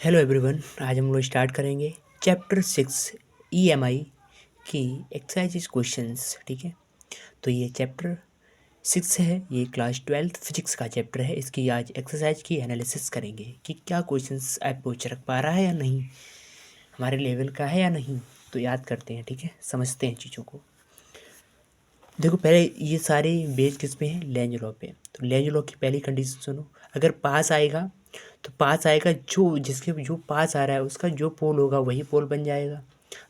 Hello everyone, आज हम लोग स्टार्ट करेंगे चैप्टर 6 ईएमआई की एक्सरसाइज क्वेश्चंस। ठीक है, तो ये चैप्टर 6 है, ये क्लास 12th फिजिक्स का चैप्टर है। इसकी आज एक्सरसाइज की एनालिसिस करेंगे कि क्या क्वेश्चंस अप्रोच रख पा रहा है या नहीं, हमारे लेवल का है या नहीं। तो याद करते हैं, ठीक है, समझते हैं चीज़ों को। देखो, पहले ये सारे बेस किस पे हैं? लेंज लॉ पे। तो लेंज लॉ की पहली कंडीशन सुनो, अगर पास आएगा तो पास आएगा, जो जिसके जो पास आ रहा है उसका जो पोल होगा वही पोल बन जाएगा।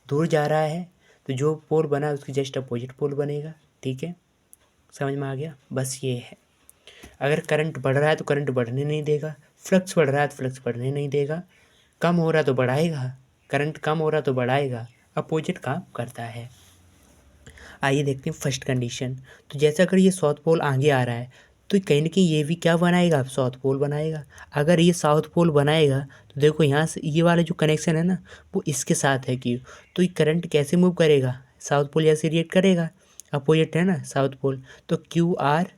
दूर जा रहा है तो जो पोल बना उसकी जस्ट अपोजिट पोल बनेगा। ठीक है, समझ में आ गया? बस ये है। अगर करंट बढ़ रहा है तो करंट बढ़ने नहीं देगा, फ्लक्स बढ़ रहा है तो फ्लक्स बढ़ने नहीं देगा, कम हो रहा तो बढ़ाएगा, करंट कम हो रहा तो बढ़ाएगा, अपोजिट काम करता है। आइए देखते हैं फर्स्ट कंडीशन। तो जैसे अगर ये साउथ पोल आगे आ रहा है तो कहीं ना कहीं ये भी क्या बनाएगा? साउथ पोल बनाएगा। अगर ये साउथ पोल बनाएगा तो देखो यहाँ से ये वाला जो कनेक्शन है ना वो इसके साथ है क्यू, तो ये करंट कैसे मूव करेगा? साउथ पोल ऐसे रिएक्ट करेगा, अपोजिट है ना साउथ पोल, तो क्यू आर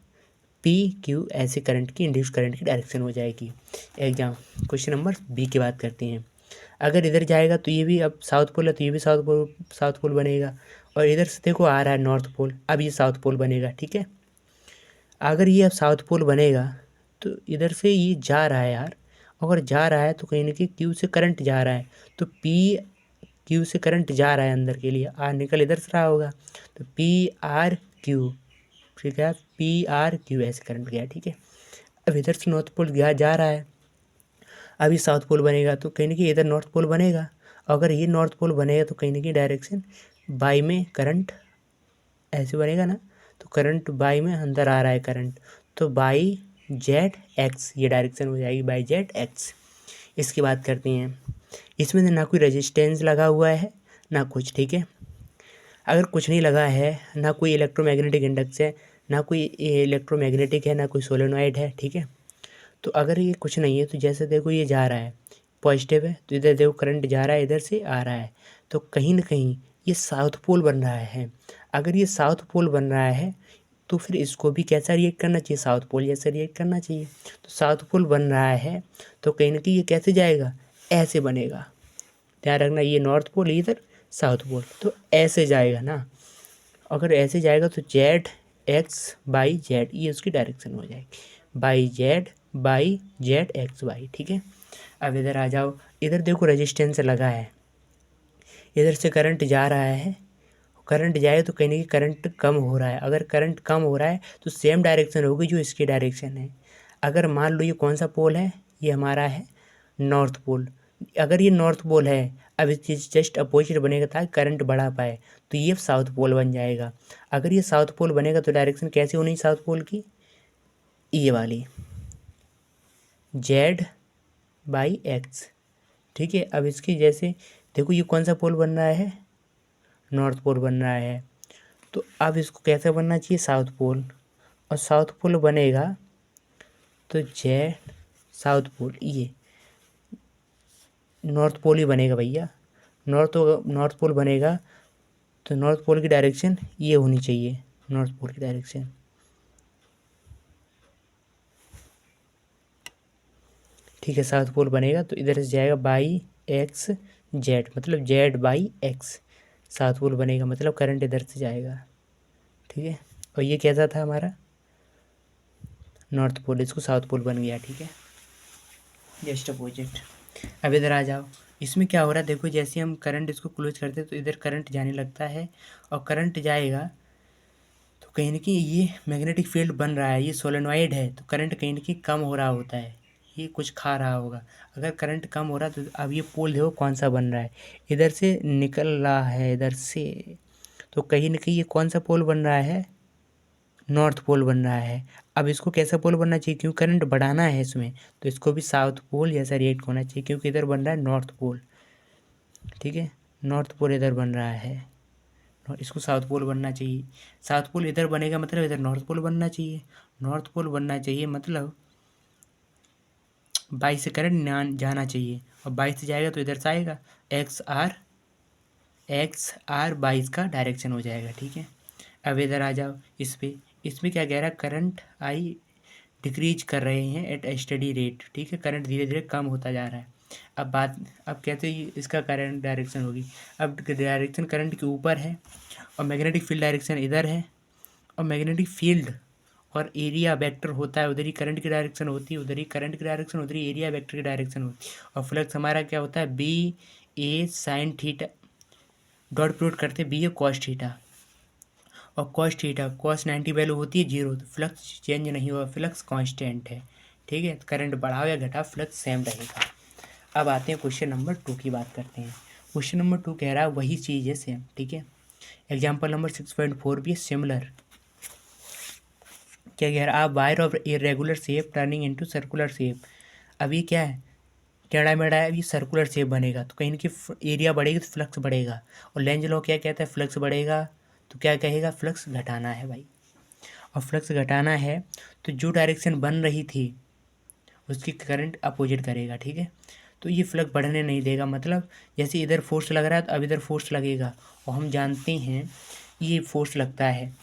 पी क्यू ऐसे करंट की इंड्यूस करंट की डायरेक्शन हो जाएगी। एग्जाम क्वेश्चन नंबर बी की बात करते हैं। अगर इधर जाएगा तो ये भी अब साउथ पोल है तो ये भी साउथ पोल बनेगा, और इधर से देखो आ रहा है नॉर्थ पोल, अब ये साउथ पोल बनेगा। ठीक है, अगर ये अब साउथ पोल बनेगा तो इधर से ये जा रहा है यार, अगर जा रहा है तो कहीं ना कहीं क्यू से करंट जा रहा है, तो पी क्यू से करंट जा रहा है अंदर के लिए, आर निकल इधर से रहा होगा, तो पी आर क्यू। ठीक है, पी आर क्यू ऐसे करंट गया। ठीक है, अब इधर से नॉर्थ पोल गया जा रहा है, अभी साउथ पोल बनेगा तो कहीं ना कहीं इधर नॉर्थ पोल बनेगा। अगर ये नॉर्थ पोल बनेगा तो कहीं ना कहीं डायरेक्शन बाई में करंट ऐसे बनेगा ना, तो करंट बाई में अंदर आ रहा है करंट, तो बाई जेड एक्स ये डायरेक्शन हो जाएगी, बाई जेड एक्स। इसकी बात करते हैं, इसमें ना कोई रेजिस्टेंस लगा हुआ है ना कुछ। ठीक है, अगर कुछ नहीं लगा है, ना कोई इलेक्ट्रोमैग्नेटिक इंडक्स है, ना कोई इलेक्ट्रोमैग्नेटिक है, ना कोई सोलेनॉइड है। ठीक है, तो अगर ये कुछ नहीं है तो जैसे देखो ये जा रहा है पॉजिटिव है, तो इधर देखो करंट जा रहा है, इधर से आ रहा है, तो कहीं ना कहीं ये साउथ पोल बन रहा है। अगर ये साउथ पोल बन रहा है तो फिर इसको भी कैसा रिएक्ट करना चाहिए? साउथ पोल जैसा रिएक्ट करना चाहिए। तो साउथ पोल बन रहा है तो कहीं ना कहीं ये कैसे जाएगा? ऐसे बनेगा। ध्यान रखना, ये नॉर्थ पोल इधर साउथ पोल, तो ऐसे जाएगा ना। अगर ऐसे जाएगा तो जेड एक्स बाई जेड ये उसकी डायरेक्शन हो जाएगी, बाई जेड एक्स वाई। ठीक है, अब इधर आ जाओ, इधर देखो रेजिस्टेंस लगा है, इधर से करंट जा रहा है, करंट जाए तो कहीं ना कहीं करंट कम हो रहा है। अगर करंट कम हो रहा है तो सेम डायरेक्शन होगी जो इसकी डायरेक्शन है। अगर मान लो ये कौन सा पोल है? ये हमारा है नॉर्थ पोल। अगर ये नॉर्थ पोल है, अब इसकी जस्ट अपोजिट बनेगा ताकि करंट बढ़ा पाए, तो ये साउथ पोल बन जाएगा। अगर ये साउथ पोल बनेगा तो डायरेक्शन कैसे होनी साउथ पोल की? ये वाली, जेड बाई एक्स। ठीक है, अब इसकी जैसे देखो ये कौन सा पोल बन रहा है? नॉर्थ पोल बन रहा है, तो अब इसको कैसे बनना चाहिए? South pole. और साउथ पोल बनेगा तो जेड साउथ पोल, ये नॉर्थ पोल ही बनेगा भैया। नॉर्थ पोल बनेगा तो नॉर्थ पोल की डायरेक्शन ये होनी चाहिए, नॉर्थ पोल की डायरेक्शन। ठीक है, साउथ पोल बनेगा तो इधर से जाएगा बाई एक्स जेड, मतलब Z by X south pole बनेगा, मतलब करंट इधर से जाएगा। ठीक है, और ये कैसा था हमारा? नॉर्थ पोल, इसको साउथ पोल बन गया। ठीक है, जस्ट अपोजिट। अब इधर आ जाओ, इसमें क्या हो रहा है देखो, जैसे हम करंट इसको क्लोज करते हैं तो इधर करंट जाने लगता है, और करंट जाएगा तो कहीं ना कहीं ये मैग्नेटिक फील्ड बन रहा है, ये सोलेनॉइड है, तो करंट कहीं ना कहीं कम हो रहा होता है, ये कुछ खा रहा होगा। अगर करंट कम हो रहा है तो अब ये पोल देखो कौन सा बन रहा है, इधर से निकल रहा है इधर से, तो कहीं ना कहीं ये कौन सा पोल बन रहा है? नॉर्थ पोल बन रहा है। अब इसको कैसा पोल बनना चाहिए? क्योंकि करंट बढ़ाना है इसमें, तो इसको भी साउथ पोल जैसा रिएक्ट होना चाहिए, क्योंकि इधर बन रहा है नॉर्थ पोल। ठीक है, नॉर्थ पोल इधर बन रहा है, और इसको साउथ पोल बनना चाहिए। साउथ पोल इधर बनेगा मतलब इधर नॉर्थ पोल बनना चाहिए, नॉर्थ पोल बनना चाहिए मतलब 22 से करंट जाना चाहिए, और 22 से जाएगा तो इधर से आएगा एक्स आर 22 का डायरेक्शन हो जाएगा। ठीक है, अब इधर आ जाओ, इसमें क्या कह रहा है? करंट आई डिक्रीज कर रहे हैं एट ए स्टडी रेट। ठीक है, करंट धीरे धीरे कम होता जा रहा है, अब कहते हैं इसका करंट डायरेक्शन होगी। अब डायरेक्शन करंट के ऊपर है और मैग्नेटिक फील्ड डायरेक्शन इधर है, और मैग्नेटिक फील्ड और एरिया वेक्टर होता है, उधर ही करंट की डायरेक्शन होती है, उधर ही करंट की डायरेक्शन, उधर ही एरिया वेक्टर की डायरेक्शन होती है। और फ्लक्स हमारा क्या होता है, बी ए साइन थीटा, डॉट प्रोडक्ट करते बी ए कॉस थीटा, और कॉस थीटा कॉस 90 वैल्यू होती है 0, तो फ्लक्स चेंज नहीं हुआ, फ्लक्स कांस्टेंट है। ठीक है, करंट बढ़ाओ या घटा फ्लक्स सेम रहेगा। अब आते हैं क्वेश्चन नंबर 2 की बात करते हैं। क्वेश्चन नंबर 2 कह रहा है वही चीज़ है सेम। ठीक है, एग्जाम्पल नंबर 6.4 भी सिमिलर। क्या कह रहा है, wire of irregular shape turning into circular shape. अभी क्या है, टेढ़ा मेढ़ा है, अभी सर्कुलर शेप बनेगा, तो कहीं की एरिया बढ़ेगी तो फ्लक्स बढ़ेगा। और लेंज लॉ क्या कहता है, फ्लक्स बढ़ेगा तो क्या कहेगा, फ्लक्स घटाना है भाई। और फ्लक्स घटाना है तो जो डायरेक्शन बन रही थी उसकी करंट अपोजिट करेगा। ठीक है, तो ये फ्लक्स बढ़ने नहीं देगा, मतलब जैसे इधर फोर्स लग रहा है तो अब इधर फोर्स लगेगा। और हम जानते हैं ये फोर्स लगता है,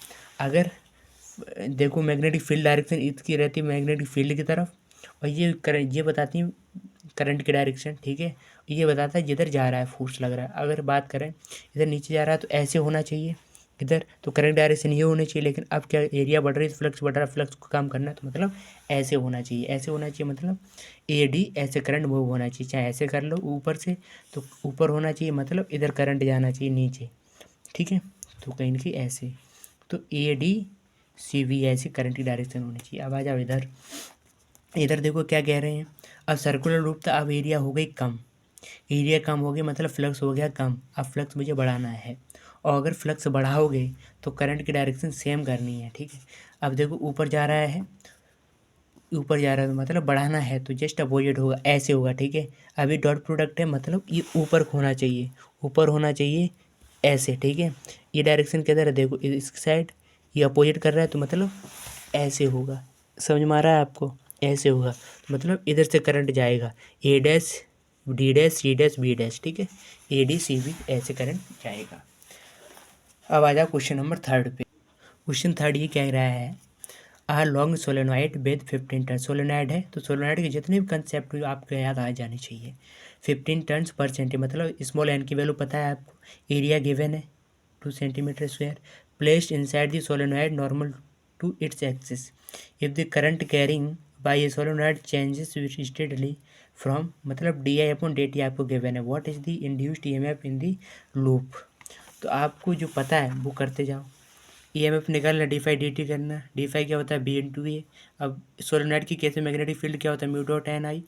अगर देखो मैग्नेटिक फील्ड डायरेक्शन इसकी रहती है मैग्नेटिक फील्ड की तरफ, और ये करंट ये बताती है करंट की डायरेक्शन। ठीक है, ये बताता है जिधर जा रहा है फोर्स लग रहा है। अगर बात करें इधर नीचे जा रहा है तो ऐसे होना चाहिए, इधर तो करंट डायरेक्शन ये होनी चाहिए, लेकिन अब क्या एरिया बढ़ रही है तो फ्लक्स बढ़ रहा है, फ्लक्स को कम करना है तो मतलब ऐसे होना चाहिए, ऐसे होना चाहिए, मतलब ए डी ऐसे करंट मूव होना चाहिए। चाहे ऐसे कर लो ऊपर से तो ऊपर होना चाहिए, मतलब इधर करंट जाना चाहिए नीचे। ठीक है, तो कहीं की ऐसे, तो ए डी सी वी ऐसी करंट की डायरेक्शन होनी चाहिए। अब आ जाओ इधर, इधर देखो क्या कह रहे हैं, अब सर्कुलर रूप था, अब एरिया हो गई कम, एरिया कम हो गया मतलब फ्लक्स हो गया कम। अब फ्लक्स मुझे बढ़ाना है, और अगर फ्लक्स बढ़ाओगे तो करंट की डायरेक्शन सेम करनी है। ठीक है, अब देखो ऊपर जा रहा है, ऊपर जा रहा है तो मतलब बढ़ाना है तो जस्ट अपोजिट होगा, ऐसे होगा। ठीक है, अभी डॉट प्रोडक्ट है मतलब ये ऊपर होना चाहिए, ऊपर होना चाहिए ऐसे। ठीक है, ये डायरेक्शन किधर है, देखो इस साइड, ये अपोजिट कर रहा है तो मतलब ऐसे होगा। समझ में आ रहा है आपको, ऐसे होगा तो मतलब इधर से करंट जाएगा, A dash D dash C dash B dash. ठीक है, ए डी सी बी ऐसे करंट जाएगा। अब आ जाओ क्वेश्चन नंबर 3 पे। क्वेश्चन 3 ये कह रहा है, long solenoid with 15 turn. Solenoid है तो सोलेनॉइड के जितने भी कंसेप्ट आपको याद आ जाने चाहिए। 15 टर्न्स पर सेंटीमीटर, मतलब स्मॉल एन की वैल्यू पता है आपको, एरिया गिवन है 2 centimetre square, placed inside the solenoid normal to its axis. If the current carrying by a solenoid changes steadily from, मतलब D I upon D T आपको given है, what is the induced EMF in the loop. तो आपको जो पता है वो करते जाओ। ईएमएफ निकालना, डी फाई डी टी करना, डी फाई क्या होता है बी इंटू ए। अब सोलेनॉइड की केस में मैग्नेटिक फील्ड क्या होता है, म्यू डॉट एन आई,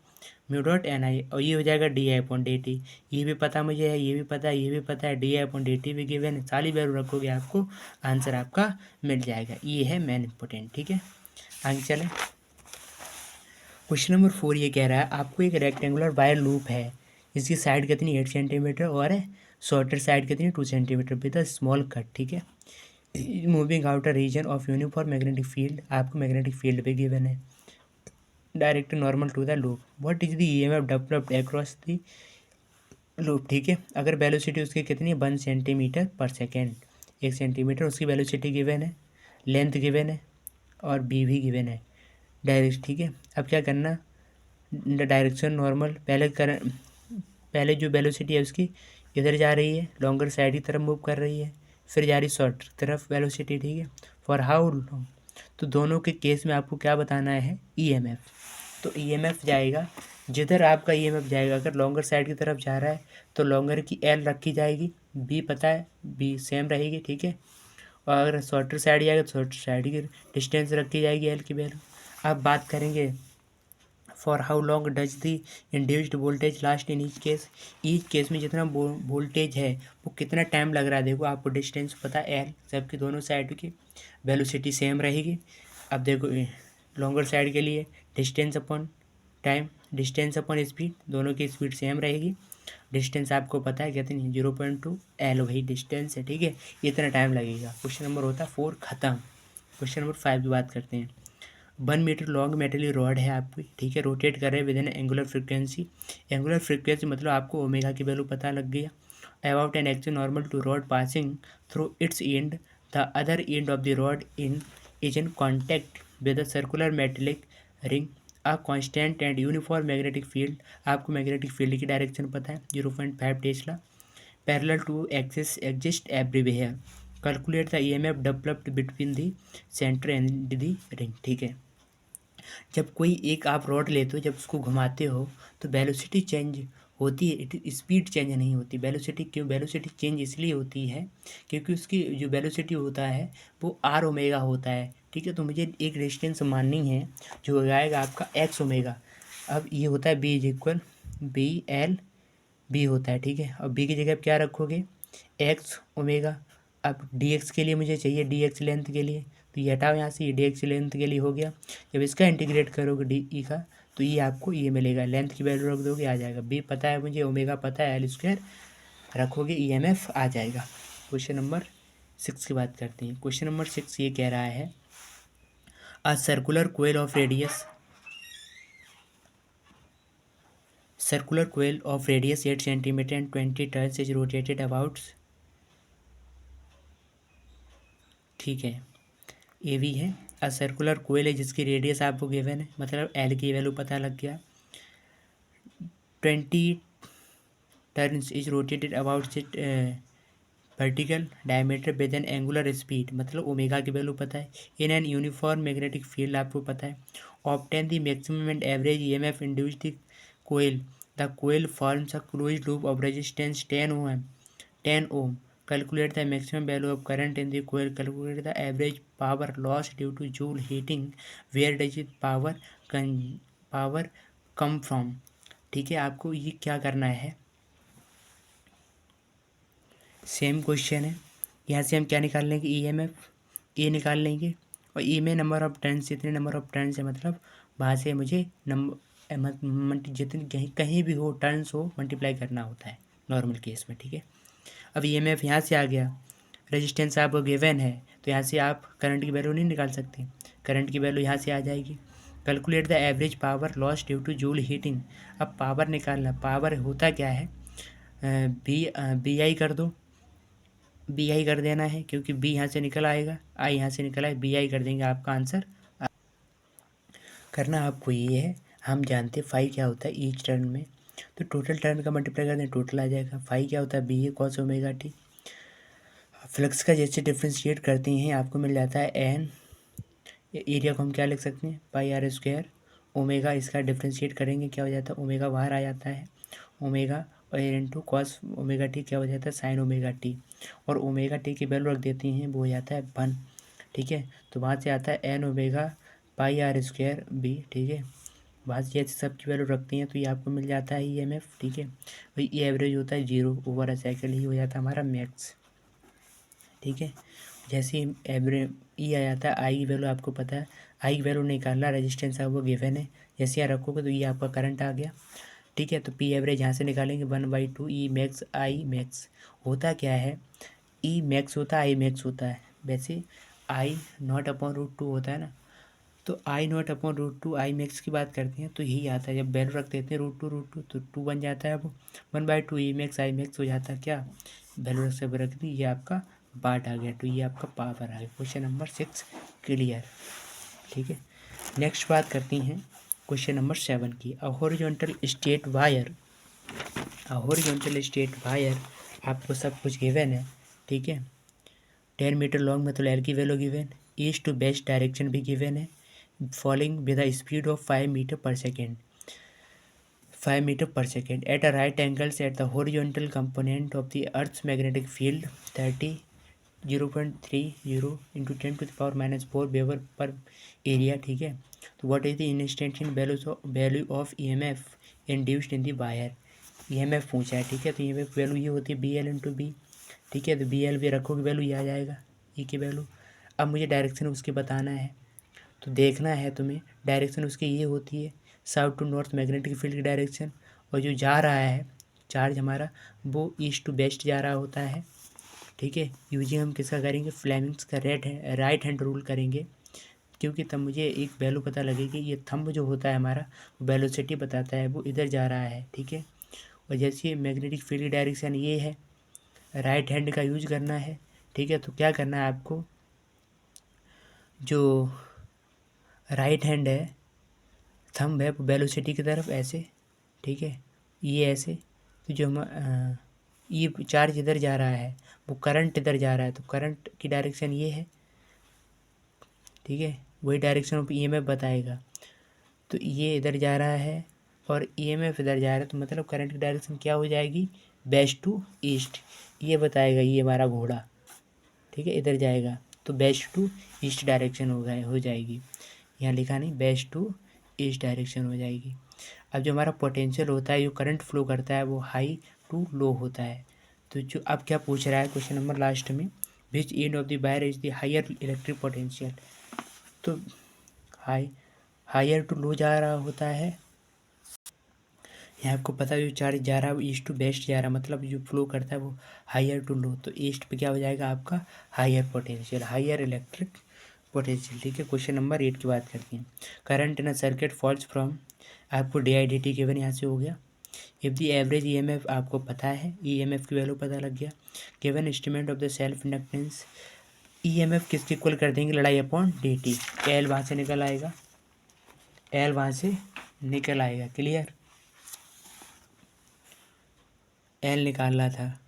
म्यू डॉट एन आई, और ये हो जाएगा D I upon D T. ये भी पता मुझे है, ये भी पता है, ये भी पता है, D I upon D T भी गिवन है, सारी वैल्यू रखोगे आपको आंसर आपका मिल जाएगा। ये है मेन इंपॉर्टेंट। ठीक है, आगे चलें। क्वेश्चन नंबर 4 ये कह रहा है, आपको एक रेक्टेंगुलर वायर लूप है, इसकी साइड कितनी 8 सेंटीमीटर और शॉर्टर साइड कितनी 2 centimetre with a small cut. ठीक है, moving outer region of uniform magnetic field, आपको मैग्नेटिक फील्ड भी गिवन है, direct normal to the loop, what is the EMF developed across the loop. ठीक है, अगर वेलोसिटी उसकी कितनी है 1 सेंटीमीटर पर सेकेंड, 1 सेंटीमीटर उसकी वेलोसिटी गिवन है, लेंथ गिवन है और बी भी गिवन है डायरेक्ट। ठीक है, अब क्या करना, डायरेक्शन नॉर्मल, पहले जो वेलोसिटी है उसकी इधर जा रही है, लॉन्गर साइड की तरफ मूव कर रही है, फिर जा रही शॉर्ट तरफ वेलोसिटी। ठीक है, फॉर हाउ लॉन्ग, तो दोनों के केस में आपको क्या बताना है, ईएमएफ। तो ईएमएफ जाएगा जिधर आपका ईएमएफ जाएगा, अगर लॉन्गर साइड की तरफ जा रहा है तो लॉन्गर की एल रखी जाएगी, बी पता है बी सेम रहेगी। ठीक है, और अगर शॉर्टर साइड जाएगा तो शॉर्टर साइड की डिस्टेंस रखी जाएगी, एल की वैल्यू। अब बात करेंगे for how long does the induced voltage last in each case में जितना वोल्टेज है वो कितना टाइम लग रहा है। देखो आपको डिस्टेंस पता है एल, सबकी दोनों साइड की वेलोसिटी सेम रहेगी। अब देखो लॉन्गर साइड के लिए distance upon time, distance upon speed, दोनों की स्पीड सेम रहेगी। डिस्टेंस आपको पता है कितनी 0.2 एल, वही डिस्टेंस है। ठीक है, इतना टाइम लगेगा। क्वेश्चन नंबर होता है 4 खत्म। क्वेश्चन नंबर 5 की बात करते हैं। 1 मीटर लॉन्ग मेटली रॉड है आपकी, ठीक है, रोटेट कर रहे हैं with an angular frequency. Angular frequency मतलब आपको ओमेगा की वैल्यू पता लग गया। About an axis normal to rod passing through its end, the other end of the rod in is in contact with a circular metallic ring. A constant and uniform magnetic field, आपको magnetic field की direction पता है 0.5 tesla, parallel to axis exist everywhere, calculate the EMF developed between the centre and the ring. ठीक है, जब कोई एक आप रॉड लेते हो, जब उसको घुमाते हो तो वेलोसिटी चेंज होती है, स्पीड चेंज नहीं होती। वेलोसिटी क्यों, वेलोसिटी चेंज इसलिए होती है क्योंकि उसकी जो वेलोसिटी होता है वो आर ओमेगा होता है। ठीक है, तो मुझे एक डिस्टेंस माननी है जो हो जाएगा आपका एक्स ओमेगा। अब ये होता है B is equal B L B होता है। ठीक है, अब बी की जगह आप क्या रखोगे, एक्स ओमेगा। अब डी एक्स के लिए मुझे चाहिए डी एक्स लेंथ के लिए, तो ये हटाओ यहाँ से, ये डी एक्स लेंथ के लिए हो गया। जब इसका इंटीग्रेट करोगे डी ई का तो ये आपको ये मिलेगा, लेंथ की वैल्यू रख दोगे आ जाएगा, बी पता है मुझे, ओमेगा पता है, एल स्क्वायर रखोगे, ईएमएफ आ जाएगा। क्वेश्चन नंबर 6 की बात करते हैं। क्वेश्चन नंबर 6 ये कह रहा है a circular coil of radius 8 centimetre and 20 turns is rotated about. ठीक है, ए वी है। अ सर्कुलर कोयल है जिसकी रेडियस आपको गिवन है, मतलब एल की वैल्यू पता लग गया। 20 turns is rotated about vertical diameter with an angular speed, मतलब ओमेगा की वैल्यू पता है। In an uniform magnetic field आपको पता है। Obtain the maximum and average EMF induced the coil, the coil forms a closed loop of resistance 10 ohm, calculate the maximum value of current in the coil, calculate the average power loss due to joule heating, where does it power come from। ठीक है, आपको ये क्या करना है, same question है। यहाँ से हम क्या निकाल लेंगे, ईएमएफ ए निकाल लेंगे, और ई में नंबर ऑफ टर्न्स, जितने नंबर ऑफ टर्न्स है मतलब वहाँ से मुझे जितने कहीं भी हो टर्न्स हो मल्टीप्लाई करना होता है नॉर्मल केस में। ठीक है, अब ईएमएफ यहाँ से आ गया, रेजिस्टेंस आपको गिवन है तो यहाँ से आप करंट की वैल्यू नहीं निकाल सकते, करंट की वैल्यू यहाँ से आ जाएगी। Calculate the average power loss due two joule heating, अब पावर निकालना, पावर होता क्या है, बी आई कर दो, बी आई कर देना है क्योंकि बी यहाँ से निकल आएगा, आई यहाँ से निकल आए, बी आई कर देंगे, आपका आंसर करना आपको ये है। हम जानते हैं फाई क्या होता है ईच टर्न में, तो टोटल टर्न का मल्टीप्लाई कर दें टोटल आ जाएगा। फाई क्या होता है, बी ए कॉस ओमेगा टी। फ्लक्स का जैसे डिफ्रेंशिएट करते हैं आपको मिल जाता है एन, एरिया को हम क्या लिख सकते हैं, पाई आर स्क्वायर ओमेगा, इसका डिफ्रेंशिएट करेंगे क्या हो जाता है, ओमेगा बाहर आ जाता है, ओमेगा और इंटू कॉस ओमेगा टी क्या हो जाता है, साइन ओमेगा टी, और ओमेगा टी की वैल्यू रख देते हैं वो हो जाता है 1। ठीक है, तो वहाँ से आता है N omega pi R square B. ठीक है, वहाँ से जैसे सब की वैल्यू रखते हैं तो ये आपको मिल जाता है ई एम एफ। ठीक है, भाई ये एवरेज होता है 0 ओवर अ साइकिल, ही हो जाता है हमारा मैक्स। ठीक है, जैसे एवरेज ई आ जाता है, आई की वैल्यू आपको पता है, आई की वैल्यू निकालना, रेजिस्टेंस आपको गिवन है, जैसे यहाँ रखोगे तो ये आपका करंट आ गया। ठीक है, तो पी एवरेज यहाँ से निकालेंगे 1/2 ई मैक्स आई मैक्स। होता क्या है, ई मैक्स होता है, आई मैक्स होता है, वैसे आई नॉट अपॉन रूट 2 होता है ना, तो I not upon root 2 I max की बात करते हैं तो यही आता है, जब वैल्यू रख देते हैं रूट टू तो 2 बन जाता है, वो 1/2 ई मैक्स आई मैक्स हो जाता है, क्या वैल्यू से रख दी, ये आपका पार्ट आ गया, तो ये आपका पावर आ गया। Question number 6 clear. ठीक है, नेक्स्ट बात करती हैं क्वेश्चन नंबर 7 की। A horizontal straight wire, a horizontal straight wire आपको सब कुछ गिवन है। ठीक है, 10 मीटर लॉन्ग मतलब एल की value given, east to west direction भी गिवन है, falling with a speed of 5 metre per second, 5 metre per second at a right angles at the horizontal component of the earth's magnetic field 0.30 into 10⁻⁻4 weber per area. ठीक है, तो what is the instantaneous value of EMF induced in the wire, EMF पूछा है। ठीक है, तो EMF value ये होती है बी एल इंटू बी। ठीक है, तो बी एल भी रखोगे वैल्यू ये आ जाएगा, ई की वैल्यू। अब मुझे डायरेक्शन उसके बताना है, तो देखना है तुम्हें, डायरेक्शन उसकी ये होती है south to north magnetic field की डायरेक्शन, और जो जा रहा है चार्ज हमारा वो ईस्ट टू वेस्ट जा रहा होता है। ठीक है, यूजिंग हम किसका करेंगे, फ्लेमिंग्स का राइट हैंड रूल करेंगे, क्योंकि तब मुझे एक वैल्यू पता लगेगी, ये थंब जो होता है हमारा वेलोसिटी बताता है वो इधर जा रहा है। ठीक है, और जैसे मैग्नेटिक फील्ड की डायरेक्शन ये है, राइट हैंड का यूज करना है। ठीक है, तो क्या करना है आपको, जो राइट हैंड है थंब है वेलोसिटी की तरफ ऐसे, ठीक है, ये ऐसे। तो जो हम ये चार्ज इधर जा रहा है, वो करंट इधर जा रहा है, तो करंट की डायरेक्शन ये है, ठीक है, वही डायरेक्शन ऑफ ईएमएफ बताएगा। तो ये इधर जा रहा है और ईएमएफ इधर जा रहा है, तो मतलब करंट की डायरेक्शन क्या हो जाएगी, वेस्ट टू ईस्ट, ये बताएगा ये हमारा घोड़ा, ठीक है, इधर जाएगा तो वेस्ट टू ईस्ट डायरेक्शन हो जाएगी। यहाँ लिखा नहीं, वेस्ट टू ईस्ट डायरेक्शन हो जाएगी। अब जो हमारा पोटेंशियल होता है, जो करंट फ्लो करता है, वो हाई टू लो होता है। तो जो अब क्या पूछ रहा है क्वेश्चन नंबर लास्ट में, which end of the wire is the higher electric potential. तो हायर टू लो जा रहा होता है, यहाँ आपको पता है जो चार्ज जा रहा है वो ईस्ट टू वेस्ट जा रहा है, मतलब जो फ्लो करता है वो हायर टू लो, तो ईस्ट पे क्या हो जाएगा आपका higher potential, higher electric potential, ठीक है। क्वेश्चन नंबर 8 की बात करते हैं। Current in a circuit falls from, आपको D I D T given यहाँ से हो गया। इफ़ द एवरेज ईएमएफ आपको पता है, ईएमएफ की वैल्यू पता लग गया। Given estimate of the self inductance, EMF किसके इक्वल कर देंगे, लड़ाई अपॉन डी टी, एल वहाँ से निकल आएगा, एल वहाँ से निकल आएगा, क्लियर, एल निकालना था,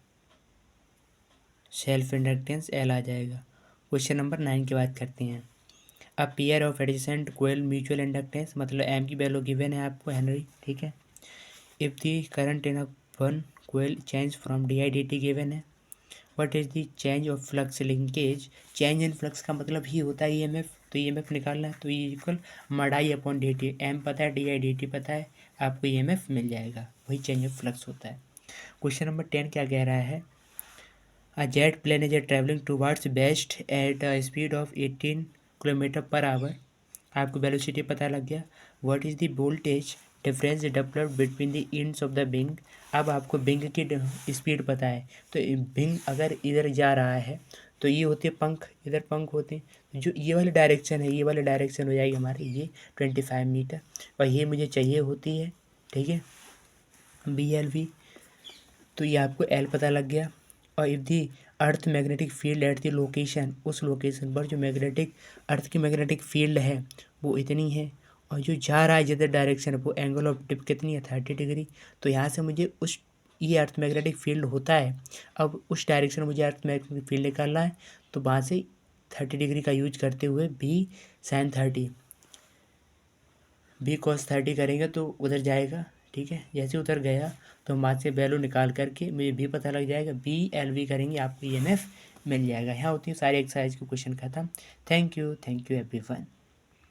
सेल्फ इंडक्टेंस एल आ जाएगा। क्वेश्चन नंबर 9 की बात करते हैं। A pair of adjacent coil mutual inductance, मतलब एम की वैल्यू गिवन है आपको हेनरी, ठीक है। If the current in a one coil change from D I D T given है, what is the change of flux linkage, change in flux का मतलब ही होता है ईएमएफ, तो ईएमएफ निकालना है, तो ये इक्वल मडाई अपॉन डी टी, एम पता है डी आई डी टी पता है, आपको ईएमएफ मिल जाएगा, वही चेंज ऑफ फ्लक्स होता है। क्वेश्चन नंबर 10 क्या कह रहा है, a jet plane is traveling towards west at a speed of 18 kilometre per hour, आपको वेलोसिटी पता लग गया। What is the voltage difference developed between the ends of the wing, अब आपको विंग की स्पीड पता है, तो विंग अगर इधर जा रहा है तो ये होते पंख, इधर पंख होते हैं, जो ये वाली डायरेक्शन है, ये वाली डायरेक्शन हो जाएगी हमारी ये 25 मीटर, और ये मुझे चाहिए होती है, ठीक है, BLV, तो ये आपको एल पता लग गया। और if the earth magnetic field at the location, उस लोकेशन पर जो मैग्नेटिक अर्थ की मैग्नेटिक फील्ड है वो इतनी है, और जो जा रहा है जिधर डायरेक्शन है वो एंगल ऑफ डिप कितनी है 30 डिग्री, तो यहाँ से मुझे उस ये अर्थ मैग्नेटिक फील्ड होता है, अब उस डायरेक्शन में मुझे अर्थ मैग्नेटिक फील्ड निकालना है, तो वहाँ से 30 डिग्री का यूज करते हुए बी साइन 30, बी कॉस 30 करेंगे तो उधर जाएगा, ठीक है। जैसे उधर गया तो हम वहाँ से वैल्यू निकाल करके मुझे भी पता लग जाएगा, BLV करेंगे आपको EMF मिल जाएगा। यहाँ होती है सारी एक्सरसाइज के क्वेश्चन खत्म। Thank you everyone.